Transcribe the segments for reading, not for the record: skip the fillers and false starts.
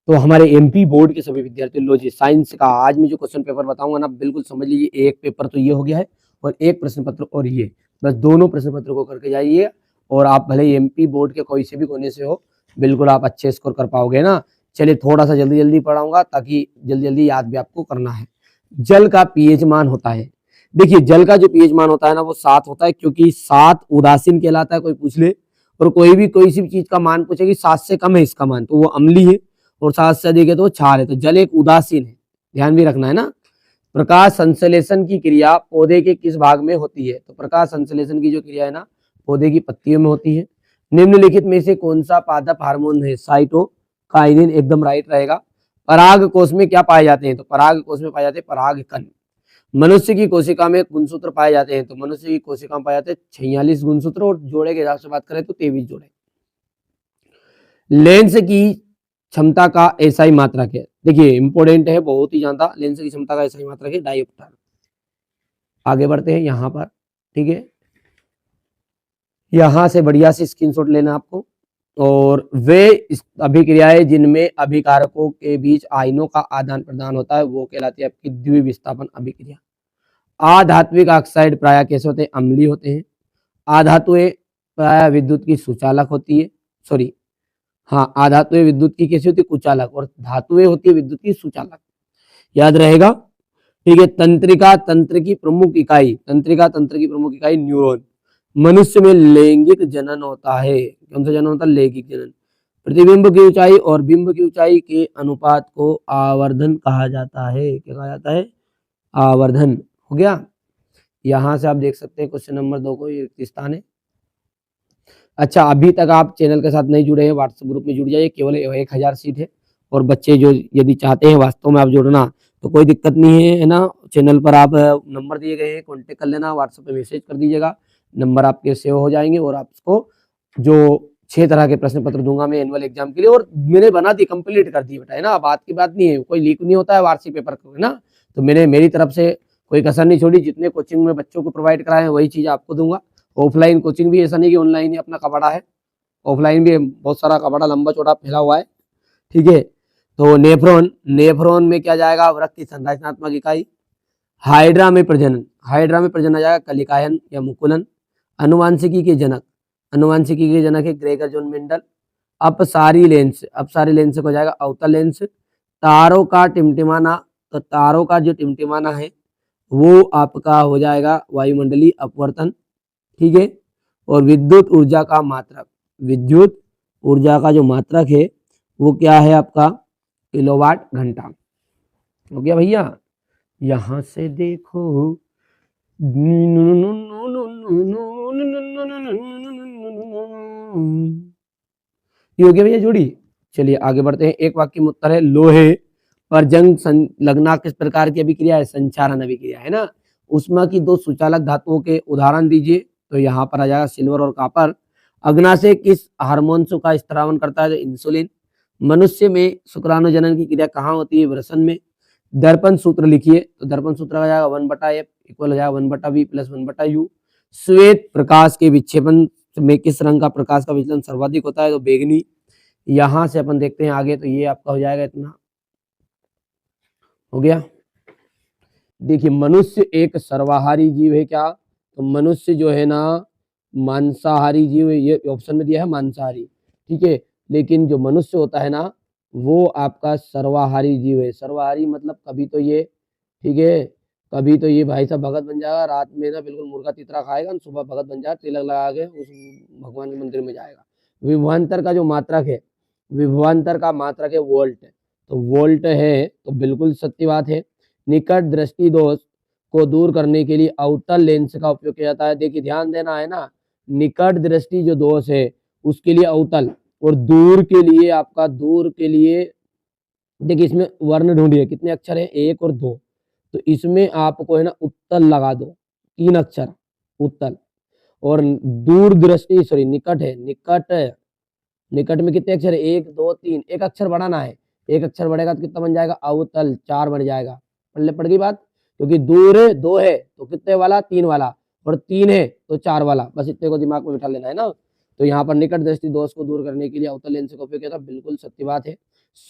तो हमारे MP board के सभी विद्यार्थी लो जी, साइंस का आज मैं जो क्वेश्चन पेपर बताऊंगा ना, बिल्कुल समझ लीजिए एक पेपर तो ये हो गया है और एक प्रश्न पत्र और ये, बस दोनों प्रश्न पत्र को करके जाइए और आप भले एमपी बोर्ड के कोई से भी कोने से हो, बिल्कुल आप अच्छे स्कोर कर पाओगे ना। चलिए थोड़ा सा जल्दी जल्दी पढ़ाऊंगा ताकि जल्दी जल्दी याद भी आपको करना है। जल का पीएच मान होता है, देखिए जल का जो पीएच मान होता है ना वो 7 होता है, क्योंकि 7 उदासीन कहलाता है। कोई पूछ ले और कोई सी भी चीज का मान पूछे कि 7 से कम है इसका मान, तो वो अम्लीय है, और 7 से अधिक है तो क्षार है। तो जल एक उदासीन है, ध्यान भी रखना है ना। प्रकाश संश्लेषण की क्रिया पौधे के किस भाग में होती है? तो प्रकाश संश्लेषण की जो क्रिया है ना, पौधे की पत्तियों में होती है। निम्नलिखित में से कौन सा पादप हार्मोन है? साइटोकाइनिन, एकदम राइट रहेगा। पराग कोश में क्या पाए जाते हैं? तो पराग कोश में पाए जाते हैं पराग कण। मनुष्य की कोशिका में गुणसूत्र पाए जाते हैं, तो मनुष्य की कोशिका में पाए जाते हैं 46 गुणसूत्र, और जोड़े के हिसाब से बात करें तो 23 जोड़े। लेंस की क्षमता का एसआई मात्रक है, देखिए इंपॉर्टेंट है बहुत ही ज्यादा। लेंस की क्षमता का एसआई मात्रक है डायोप्टर। आगे बढ़ते हैं यहाँ पर, ठीक है, यहां से बढ़िया से स्क्रीनशॉट लेना आपको। और वे अभिक्रियाएं जिनमें अभिकारकों के बीच आयनों का आदान प्रदान होता है वो कहलाती है आपकी द्विविस्थापन अभिक्रिया। अधात्विक ऑक्साइड प्रायः कैसे होते हैं? अम्लीय होते हैं। अधातुएं प्रायः विद्युत की सुचालक होती है, सॉरी हाँ, अधातुएं विद्युत की कैसी होती है? कुचालक, और धातुएं होती है विद्युत की सुचालक, याद रहेगा, ठीक है। तंत्रिका तंत्र की प्रमुख इकाई, तंत्रिका तंत्र की प्रमुख इकाई न्यूरॉन। मनुष्य में लैंगिक जनन होता है, कौन सा जनन होता है? लैंगिक जनन। प्रतिबिंब की ऊंचाई और बिंब की ऊंचाई के अनुपात को आवर्धन कहा जाता है। क्या कहा जाता है? आवर्धन। हो गया। यहां से आप देख सकते हैं क्वेश्चन नंबर 2 को, ये स्थान है। अच्छा, अभी तक आप चैनल के साथ नहीं जुड़े हैं, व्हाट्सएप ग्रुप में जुड़ जाइए, केवल 1000 सीट है। और बच्चे जो यदि चाहते हैं वास्तव में आप जुड़ना तो कोई दिक्कत नहीं है ना। चैनल पर आप नंबर दिए गए हैं, कॉन्टेक्ट कर लेना, व्हाट्सएप पे मैसेज कर दीजिएगा, नंबर आपके सेव हो जाएंगे। और आपको जो 6 तरह के प्रश्न पत्र दूंगा मैं एनुअल एग्जाम के लिए, और मैंने बना दी, कंप्लीट कर दी बेटा, है ना। बात की बात नहीं है, कोई लीक नहीं होता है वार्षिक पेपर को, है ना। तो मैंने मेरी तरफ से कोई कसर नहीं छोड़ी, जितने कोचिंग में बच्चों को प्रोवाइड कराए हैं वही चीज आपको दूंगा। ऑफलाइन कोचिंग भी, ऐसा नहीं कि ऑनलाइन ही अपना कपड़ा है, ऑफलाइन भी बहुत सारा कपड़ा लंबा चौड़ा फैला हुआ है, ठीक है। तो नेफ्रॉन, नेफ्रॉन में क्या जाएगा? वृक्क की संरचनात्मक इकाई। हाइड्रा में प्रजनन, हाइड्रा में प्रजनन आ जाएगा कलिकायन या मुकुलन। अनुवांशिकी के जनक, अनुवांशिकी के जनक है ग्रेगर जॉन मेंडल। अपसारी लेंस, अपसारी लेंस को जाएगा अवतल लेंस। तारों का टिमटिमाना, तो तारों का जो टिमटिमाना है वो आपका हो जाएगा वायुमंडलीय अपवर्तन, ठीक है। और विद्युत ऊर्जा का मात्रक, विद्युत ऊर्जा का जो मात्रक है वो क्या है आपका? किलोवाट घंटा। हो गया भैया। यहां से देखो, ये हो गया भैया जोड़ी। चलिए आगे बढ़ते हैं। एक वाक्य में उत्तर है, लोहे पर जंग लगना किस प्रकार की अभिक्रिया है? संचारण अभिक्रिया, है ना। उष्मा की 2 सुचालक धातुओं के उदाहरण दीजिए, तो यहाँ पर आ जाएगा सिल्वर और कॉपर। अग्नाशय किस हार्मोन्स का स्त्रावन करता है? तो इंसुलिन। मनुष्य में शुक्राणु जनन की क्रिया कहाँ होती है? वृषण में। दर्पण सूत्र लिखिए, तो दर्पण सूत्र आ जाएगा 1/f इक्वल हो जाएगा 1/v प्लस 1/u। श्वेत प्रकाश के विक्षेपण में किस रंग का प्रकाश का विचलन सर्वाधिक होता है? तो बैगनी। यहां से अपन देखते हैं आगे, तो ये आपका हो जाएगा इतना। हो गया। देखिए मनुष्य एक सर्वाहारी जीव है क्या? तो मनुष्य जो है ना मांसाहारी जीव है, ये ऑप्शन में दिया है मांसाहारी, ठीक है। लेकिन जो मनुष्य होता है ना वो आपका सर्वाहारी जीव है। सर्वाहारी मतलब कभी तो ये, ठीक है, कभी तो ये भाई साहब भगत बन जाएगा, रात में ना बिल्कुल मुर्गा तीतरा खाएगा, सुबह भगत बन जाएगा, तिलक लगा के उस भगवान के मंदिर में जाएगा। विभवांतर का जो मात्रक है, विभवांतर का मात्रक है वोल्ट, तो वोल्ट है, तो बिल्कुल सत्य बात है। निकट दृष्टि दोष को दूर करने के लिए अवतल लेंस का उपयोग किया जाता है। देखिए ध्यान देना है ना, निकट दृष्टि जो दोष है उसके लिए अवतल, और दूर के लिए आपका, दूर के लिए देखिए इसमें वर्ण ढूंढिए, कितने अक्षर है? 1 और 2, तो इसमें आपको है ना उत्तल लगा दो, 3 अक्षर उत्तल। और दूर दृष्टि, सॉरी निकट है, निकट, निकट में कितने अक्षर है? 1 2 3, एक अक्षर बढ़ाना है, एक अक्षर बढ़ेगा तो कितना बन जाएगा? अवतल, 4 बढ़ जाएगा। पढ़ गई बात, क्योंकि दूर 2 है तो कितने वाला? 3 वाला, और 3 है तो 4 वाला, बस इतने को दिमाग में बिठा लेना है ना। तो यहाँ पर निकट दृष्टि दोष को दूर करने के लिए अवतल लेंस का उपयोग किया था, बिल्कुल सत्य बात है।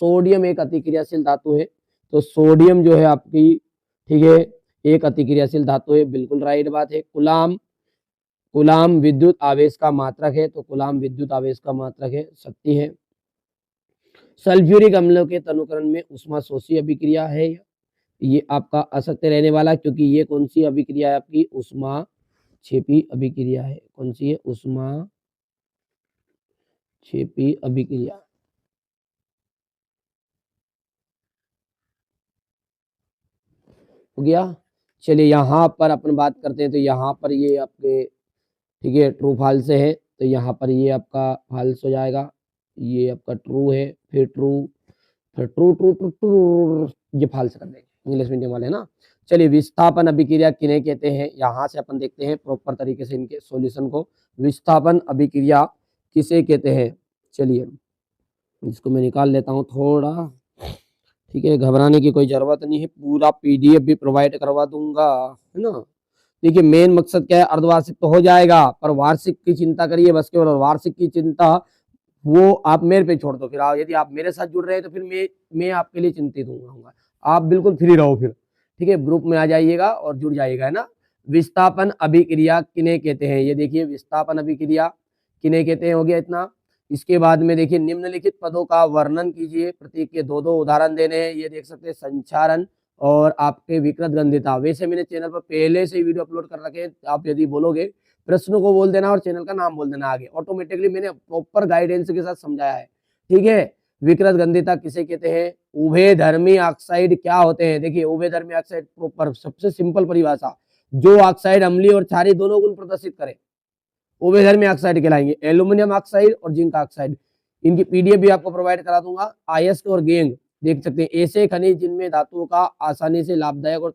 सोडियम एक अतिक्रियाशील धातु है, तो सोडियम जो है आपकी, ठीक है, एक अतिक्रियाशील धातु है, बिल्कुल राइट बात है। कुलाम, कुलाम विद्युत आवेश का मात्रक है, तो कुलाम विद्युत आवेश का मात्रक है, सत्य है। सल्फ्यूरिक अम्लों के तनुकरण में ऊष्माशोषी अभिक्रिया है, ये आपका असत्य रहने वाला, क्योंकि ये कौन सी अभिक्रिया है आपकी, ऊष्माक्षेपी अभिक्रिया है। कौन सी है, ऊष्माक्षेपी अभिक्रिया। हो गया। चलिए यहाँ पर अपन बात करते हैं, तो यहाँ पर ये आपके, ठीक है, ट्रू फॉल्स है, तो यहाँ पर ये आपका फॉल्स हो जाएगा, ये आपका ट्रू है, फिर ट्रू, फिर ट्रू ट्रू ट्रू ट्रू, ये फॉल्स कर देंगे, इंग्लिश मीडियम वाले ना। चलिए विस्थापन अभिक्रिया किन्हें कहते हैं, यहाँ से अपन देखते हैं प्रॉपर तरीके से इनके सॉल्यूशन को। विस्थापन अभिक्रिया किसे कहते हैं, चलिए इसको मैं निकाल लेता हूँ थोड़ा, ठीक है, घबराने की कोई जरूरत नहीं है, पूरा पीडीएफ भी प्रोवाइड करवा दूंगा, है ना। देखिए मेन मकसद क्या है, अर्धवार्षिक तो हो जाएगा, पर वार्षिक की चिंता करिए बस केवल, और वार्षिक की चिंता वो आप मेरे पे छोड़ दो, फिर यदि आप मेरे साथ जुड़ रहे हैं तो फिर मैं आपके लिए चिंतित हूँ, आप बिल्कुल फ्री रहो फिर, ठीक है, ग्रुप में आ जाइएगा और जुड़ जाइएगा, है ना। विस्थापन अभिक्रिया किन्हें कहते हैं, ये देखिए विस्थापन अभिक्रिया किन्हें कहते हैं, हो गया इतना। इसके बाद में देखिए निम्नलिखित पदों का वर्णन कीजिए, प्रतीक के दो उदाहरण देने हैं, ये देख सकते हैं, संचारण और आपके विकृत गंधिता। वैसे मैंने चैनल पर पहले से वीडियो अपलोड कर रखे हैं, आप यदि बोलोगे प्रश्न को बोल देना और चैनल का नाम बोल देना, आगे ऑटोमेटिकली मैंने प्रॉपर गाइडेंस के साथ समझाया है, ठीक है। विकृत गंधिता किसे कहते हैं, उभयधर्मी ऑक्साइड क्या होते हैं, देखिए उभयधर्मी ऑक्साइड प्रॉपर सबसे सिंपल परिभाषा, जो ऑक्साइड अम्लीय और क्षारीय दोनों गुण प्रदर्शित करे उभयधर्मी ऑक्साइड कहलाएंगे। एल्यूमिनियम ऑक्साइड और जिंक ऑक्साइड, इनकी पीडीएफ भी आपको प्रोवाइड करा दूंगा। अयस्क और गेंग देख सकते हैं, ऐसे खनिज जिनमें धातुओं का आसानी से लाभदायक और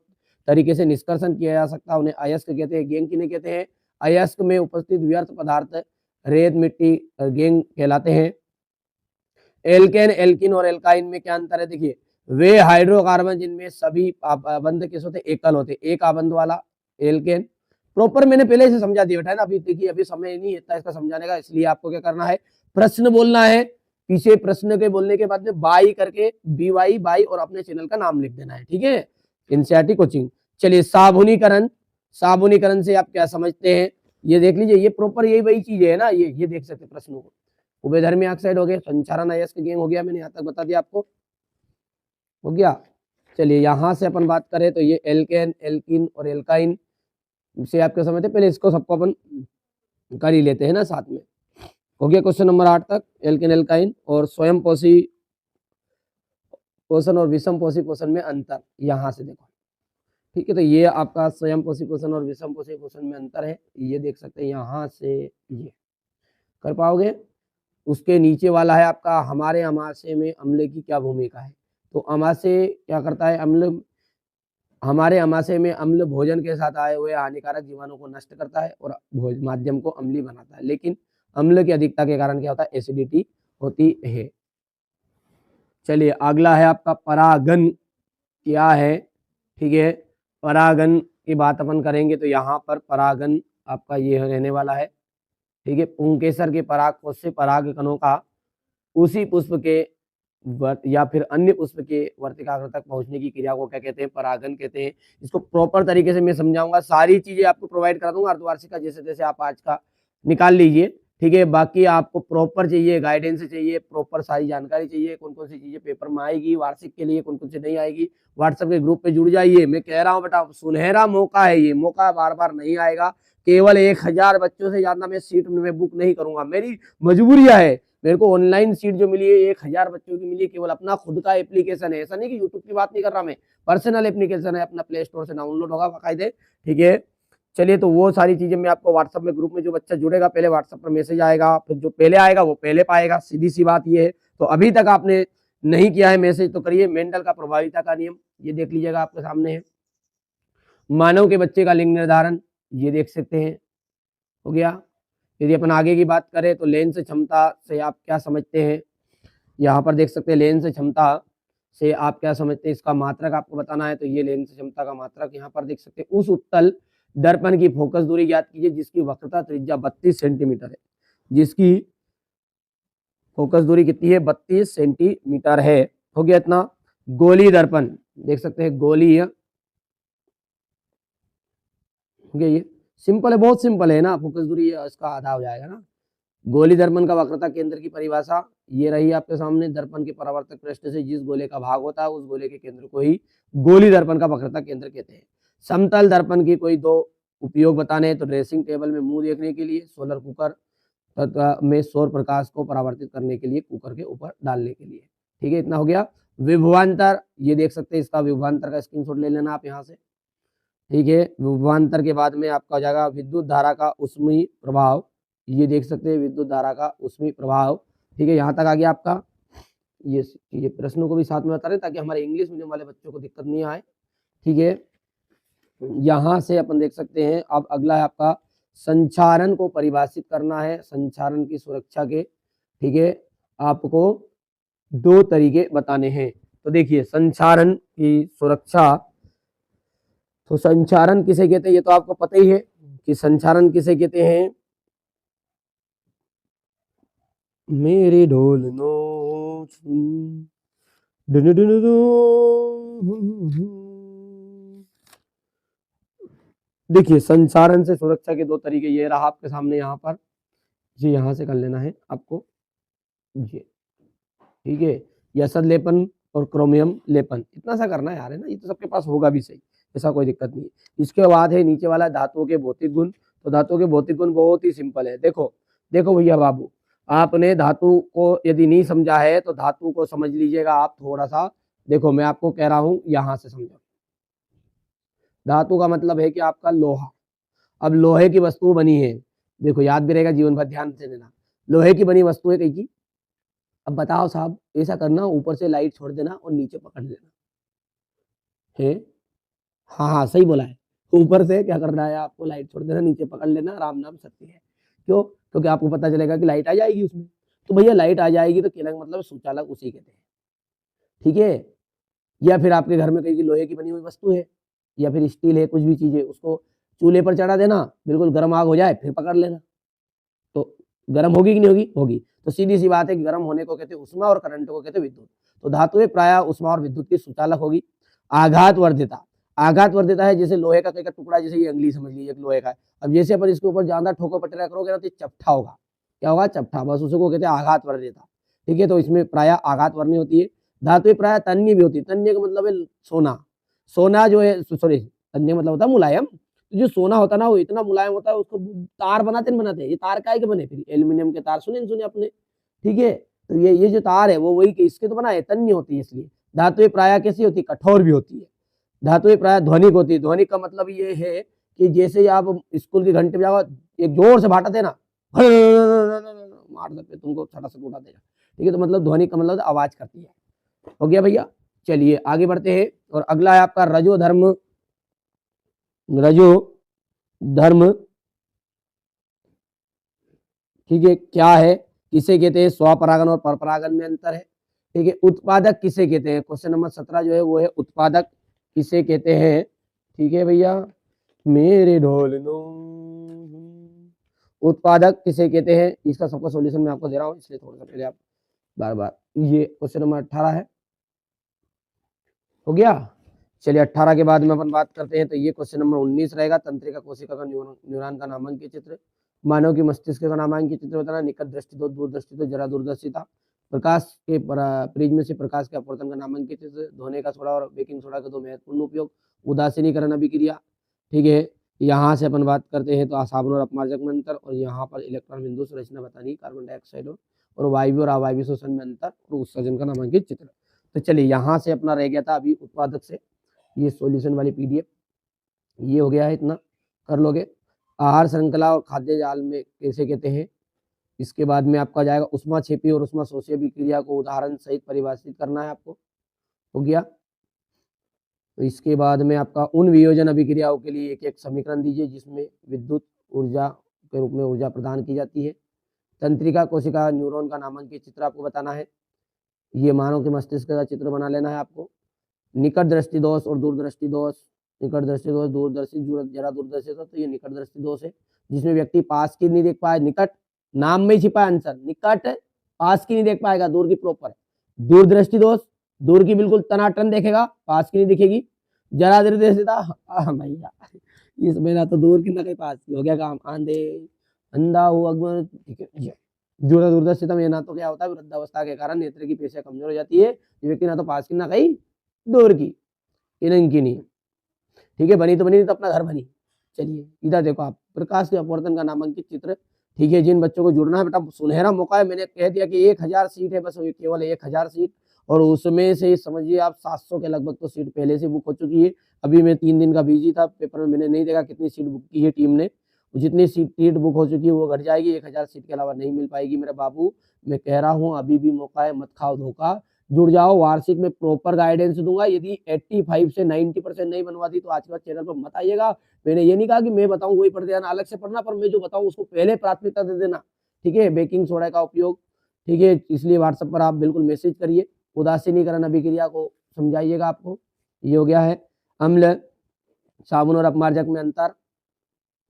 तरीके से निष्कर्षण किया जा सकता है, उन्हें अयस्क कहते हैं। गेंग किन्हें कहते हैं, अयस्क में उपस्थित व्यर्थ पदार्थ रेत मिट्टी गेंग कहलाते हैं। एल्केन, एल्किन और एल्काइन में क्या अंतर है, देखिए वे हाइड्रोकार्बन जिनमें सभी आबंध किस होते, एकल होते, एक आबंध वाला एल्केन। प्रॉपर मैंने पहले से समझा दिया बेटा, है ना। अभी देखिए अभी समय नहीं इतना इसका समझाने का, इसलिए आपको क्या करना है, प्रश्न बोलना है, पीछे प्रश्न के बोलने के बाद में बाई करके BY बाई और अपने चैनल का नाम लिख देना है, ठीक है। NCERT coaching. चलिए साबुनीकरण, साबुनीकरण से आप क्या समझते हैं, ये देख लीजिए, ये प्रॉपर यही वही चीज है ना, ये देख सकते प्रश्नों को। उभयधर्मी ऑक्साइड हो गया, संचारण अयस्क गेंग हो गया, मैंने यहाँ तक बता दिया आपको, हो गया। चलिए यहाँ से अपन बात करें तो ये एल्केन, एल्किन और एल्काइन से आपके समझते, पहले इसको सबको अपन कर ही लेते हैं ना साथ में। हो गया क्वेश्चन नंबर 8 तक, एल्केन एल्काइन और स्वयं पोषी पोषण और विषम पोषी पोषण में अंतर, यहाँ से देखो, ठीक है। तो ये आपका स्वयं पोषी पोषण और विषम पोषी पोषण में अंतर है, ये देख सकते हैं, यहाँ से ये कर पाओगे। उसके नीचे वाला है आपका, हमारे अमाशय में अम्ल की क्या भूमिका है, तो अमाशय क्या करता है, अम्ल, हमारे अमाशय में अम्ल भोजन के साथ आए हुए हानिकारक जीवाणु को नष्ट करता है और माध्यम को अम्लीय बनाता है, लेकिन अम्ल की अधिकता के कारण क्या होता है, एसिडिटी होती है। चलिए अगला है आपका परागन क्या है, ठीक है। परागन की बात अपन करेंगे तो यहाँ पर परागन आपका ये रहने वाला है, ठीक है। पुंकेसर के परागकोश से पराग कणों का उसी पुष्प के या फिर अन्य पुष्प के वर्तिकाग्र तक पहुंचने की क्रिया को क्या कहते हैं, परागन कहते हैं। इसको प्रॉपर तरीके से मैं समझाऊंगा, सारी चीजें आपको प्रोवाइड करा दूंगा अर्धवार्षिक का, जैसे जैसे आप आज का निकाल लीजिए, ठीक है। बाकी आपको प्रॉपर चाहिए, गाइडेंस चाहिए, प्रॉपर सारी जानकारी चाहिए, कौन कौन सी चीजें पेपर में आएगी वार्षिक के लिए, कौन कौन सी नहीं आएगी, व्हाट्सएप के ग्रुप पे जुड़ जाइए। मैं कह रहा हूँ बेटा सुनहरा मौका है, ये मौका बार बार नहीं आएगा। केवल 1000 बच्चों से ज्यादा मैं सीट में बुक नहीं करूंगा, मेरी मजबूरियां है, मेरे को ऑनलाइन सीट जो मिली है 1000 बच्चों की मिली है, केवल अपना खुद का एप्लीकेशन है, ऐसा नहीं कि यूट्यूब की बात नहीं कर रहा मैं, पर्सनल एप्लीकेशन है, अपना प्ले स्टोर से डाउनलोड होगा बाकायदे, ठीक है। चलिए तो वो सारी चीजें मैं आपको व्हाट्सएप में, ग्रुप में जो बच्चा जुड़ेगा पहले व्हाट्सएप पर मैसेज आएगा, फिर जो पहले आएगा वो पहले पाएगा, सीधी सी बात ये है। तो अभी तक आपने नहीं किया है मैसेज तो करिए। मेंडल का प्रभाविता का नियम ये देख लीजिएगा, आपके सामने है। मानव के बच्चे का लिंग निर्धारण ये देख सकते हैं, हो गया। यदि अपन आगे की बात करें तो लेंस क्षमता से आप क्या समझते हैं, यहाँ पर देख सकते हैं लेंस क्षमता से आप क्या समझते हैं, इसका मात्रक आपको बताना है, तो ये लेंस क्षमता का मात्रक यहाँ पर देख सकते हैं। उस उत्तल दर्पण की फोकस दूरी ज्ञात कीजिए जिसकी वक्रता त्रिज्या 32 सेंटीमीटर है, जिसकी फोकस दूरी कितनी है, 32 सेंटीमीटर है। हो गया इतना। गोली दर्पण देख सकते हैं, गोली है, ये सिंपल है, बहुत सिंपल है ना, फोकस दूरी इसका आधा हो जाएगा ना। गोली दर्पण का वक्रता केंद्र की परिभाषा ये रही आपके सामने। दर्पण के परावर्तक पृष्ठ से जिस गोले का भाग होता है उस गोले के केंद्र को ही गोली दर्पण का वक्रता केंद्र कहते हैं। समतल दर्पण की कोई दो उपयोग बताने हैं तो ड्रेसिंग टेबल में मुंह देखने के लिए, सोलर कुकर में सौर प्रकाश को परावर्तित करने के लिए कुकर के ऊपर डालने के लिए। ठीक है, इतना हो गया। विभवांतर ये देख सकते हैं, इसका विभवांतर का स्क्रीनशॉट ले लेना आप यहाँ से। ठीक है, विभवांतर के बाद में आपका हो जाएगा विद्युत धारा का उष्मीय प्रभाव, ये देख सकते हैं विद्युत धारा का उष्मीय प्रभाव। ठीक है, यहाँ तक आ गया आपका। ये प्रश्नों को भी साथ में बता रहे ताकि हमारे इंग्लिश मीडियम वाले बच्चों को दिक्कत नहीं आए। ठीक है, यहाँ से अपन देख सकते हैं। अब अगला है आपका संचारण को परिभाषित करना है, संचारण की सुरक्षा के। ठीक है, आपको दो तरीके बताने हैं। तो देखिए संचारण की सुरक्षा, तो संचारण किसे कहते हैं ये तो आपको पता ही है कि संचारण किसे कहते हैं। मेरे ढोल नो डुन डुन डुन। देखिए संचारण से सुरक्षा के दो तरीके ये रहा आपके सामने यहाँ पर, जी यहाँ से कर लेना है आपको जी। ठीक है, यसद लेपन और क्रोमियम लेपन, इतना सा करना है यार, है ना, ये तो सबके पास होगा भी सही, ऐसा कोई दिक्कत नहीं है। इसके बाद है नीचे वाला धातुओं के भौतिक गुण। तो धातुओं के भौतिक गुण बहुत ही सिंपल है। देखो देखो भैया बाबू, आपने धातु को यदि नहीं समझा है तो धातु को समझ लीजिएगा आप थोड़ा सा। देखो मैं आपको कह रहा हूं यहां से समझो। धातु का मतलब है कि आपका लोहा। अब लोहे की वस्तु बनी है, देखो याद भी रहेगा, जीवन भर ध्यान से देना। लोहे की बनी वस्तु है कहीं की। अब बताओ साहब, ऐसा करना, ऊपर से लाइट छोड़ देना और नीचे पकड़ लेना है। हाँ हाँ सही बोला है, ऊपर से क्या करना है आपको, लाइट छोड़ देना, नीचे पकड़ लेना, राम नाम सत्य है। क्यों? क्योंकि आपको पता चलेगा कि लाइट आ जाएगी उसमें। तो भैया लाइट आ जाएगी तो कहने का मतलब सुचालक उसी कहते हैं। ठीक है, या फिर आपके घर में कहीं की लोहे की बनी हुई वस्तु है या फिर स्टील है, कुछ भी चीज है, उसको चूल्हे पर चढ़ा देना, बिल्कुल गर्म आग हो जाए फिर पकड़ लेना, तो गर्म होगी कि नहीं होगी, होगी। तो सीधी सी बात है कि गर्म होने को कहते हैं उष्मा और करंट को कहते हैं विद्युत। तो धातुएं प्रायः उष्मा और विद्युत की सुचालक होगी। आघात वर्धिता, आघात वर्धिता है जैसे लोहे का कहीं का टुकड़ा, जैसे ये अंगली समझ लीजिए लोहे का है। अब जैसे अपन इसके ऊपर ज्यादा ठोको पटरा करोगे ना तो चपटा होगा, क्या होगा, चपटा, बस उसको कहते हैं आघात वर्धिता। ठीक है, तो इसमें प्रायः आघात वर्णी होती है। धातुएं प्रायः तन्य भी होती है। तन्य का मतलब है सोना, सोना जो है, सॉरी तन्य मतलब होता है मुलायम। तो जो सोना होता है ना वो इतना मुलायम होता है, उसको तार बनाते नहीं बनाते, ये तार काय के बने, फिर एल्यूमिनियम के तार सुने अपने। ठीक है, तो ये जो तार है वो वही इसके तो बनाए, तन्य होती है। इसलिए धातुएं प्रायः कैसी होती है, कठोर भी होती है। धातुएं प्रायः ध्वनिक होती है। ध्वनिक का मतलब ये है कि जैसे आप स्कूल के घंटे बजाओ, एक जोर से बांटा देना, मार देते तुमको, छटा से उठा देगा। ठीक है, तो मतलब ध्वनिक का मतलब आवाज करती है। हो गया भैया, चलिए आगे बढ़ते हैं। और अगला है आपका रजो धर्म। रजो धर्म, ठीक है, क्या है, किसे कहते हैं, स्वपरागन और परपरागन में अंतर है। ठीक है, उत्पादक किसे कहते हैं, क्वेश्चन नंबर 17 जो है वो है उत्पादक किसे कहते हैं। ठीक है भैया, मेरे ढोल नो, उत्पादक किसे कहते हैं, इसका सबका सॉल्यूशन मैं आपको दे रहा हूँ, इसलिए थोड़ा सा पहले आप बार बार, ये क्वेश्चन नंबर 18 है। हो गया, चलिए 18 के बाद में अपन बात करते हैं। तो ये क्वेश्चन नंबर 19 रहेगा, तंत्रिका कोशिका का न्यूरॉन का नामांकित चित्र, मानव की मस्तिष्क का नामांकित चित्र बताना, निकट दृष्टि दो, दूरदृष्टि दो, जरा दूरदर्शिता, प्रकाश के प्रिज्म से प्रकाश के अपवर्तन का नामांकित चित्र, धोने का सोडा और बेकिंग सोडा के दो महत्वपूर्ण उपयोग, उदासीनीकरण अभिक्रिया। ठीक है, यहाँ से अपन बात करते हैं तो साबुन और अपमार्जक में अंतर, और यहाँ पर इलेक्ट्रॉन बिंदु संरचना बतानी, कार्बन डाइऑक्साइड और वायु और अवायवीय शोषण में अंतर और उत्सर्जन का नामांकित चित्र। तो चलिए यहाँ से अपना रह गया था अभी उत्पादक से ये सॉल्यूशन वाली पीडीएफ, ये हो गया है, इतना कर लोगे। आहार श्रृंखला और खाद्य जाल में कैसे कहते हैं, इसके बाद में आपका जाएगा उष्मा छेपी और उष्मा शोषी अभिक्रिया को उदाहरण सहित परिभाषित करना है आपको। हो गया, तो इसके बाद में आपका उन वियोजन अभिक्रियाओं के लिए एक एक समीकरण दीजिए जिसमें विद्युत ऊर्जा के रूप में ऊर्जा प्रदान की जाती है। तंत्रिका कोशिका न्यूरॉन का नामांकित चित्र आपको बताना है, ये मानव के मस्तिष्क का चित्र बना लेना है आपको। निकट दृष्टि दोष और दूरदृष्टि दोष, निकट दृष्टि दोष, दूरदर्शी जरा दूरदर्शी, तो ये निकट दृष्टि दोष है जिसमें व्यक्ति पास की नहीं देख पाए, निकट नाम में छिपा आंसर, निकट पास की नहीं देख पाएगा, दूर की प्रॉपर है। दूरदृष्टि दोष, दूर की बिल्कुल टनाटन देखेगा, पास की नहीं दिखेगी। जरा दृष्टिता, भैया इसमें ना तो दूर की ना कहीं पास की, हो गया काम। आंधे, अंधा हो अगमन, ठीक है। दूरदर्शिता में ना तो क्या होता है, वृद्धावस्था के कारण नेत्र की पेशियां कमजोर हो जाती है, ये व्यक्ति ना तो पास की ना कहीं दूर की, इनकी की नहीं। ठीक है, बनी तो बनी, नहीं तो अपना घर बनी। चलिए इधर देखो आप, प्रकाश के अपवर्तन का नामांकित चित्र। ठीक है, जिन बच्चों को जुड़ना है बेटा, सुनहरा मौका है। मैंने कह दिया कि 1000 सीट है, बस केवल 1000 सीट, और उसमें से समझिए आप 700 के लगभग तो सीट पहले से बुक हो चुकी है। अभी मैं 3 दिन का बिजी था, पेपर में मैंने नहीं देखा कितनी सीट बुक की है टीम ने। जितनी सीट बुक हो चुकी है वो घट जाएगी, 1000 सीट के अलावा नहीं मिल पाएगी मेरे बाबू। मैं कह रहा हूँ अभी भी मौका है, मत खाओ धोखा, जुड़ जाओ। वार्षिक में प्रॉपर गाइडेंस दूंगा। यदि 85 से 90% नहीं बनवाती तो आज के बाद चैनल पर मत आइएगा। मैंने ये नहीं कहा कि मैं बताऊं वही पढ़ देना, अलग से पढ़ना, पर मैं जो बताऊं उसको पहले प्राथमिकता दे देना। ठीक है, बेकिंग सोडा का उपयोग, ठीक है, इसलिए व्हाट्सएप पर आप बिल्कुल मैसेज करिए। उदासीनीकरण अभिक्रिया को समझाइएगा आपको। ये हो गया है। अम्ल, साबुन और अपमार्जक में अंतर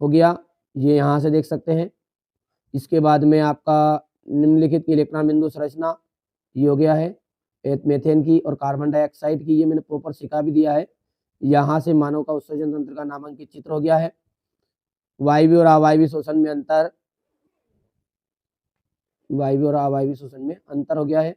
हो गया, ये यहाँ से देख सकते हैं। इसके बाद में आपका निम्नलिखित की इलेक्ट्रॉन बिंदु संरचना, ये हो गया है। मेथेन की और कार्बन डाइऑक्साइड की, ये मैंने प्रॉपर सिखा भी दिया है। यहाँ से मानव का उत्सर्जन तंत्र का नामांकित चित्र हो गया है। वायवीय और अवायवीय शोषण में अंतर, वायवीय और अवायवीय शोषण में अंतर हो गया है।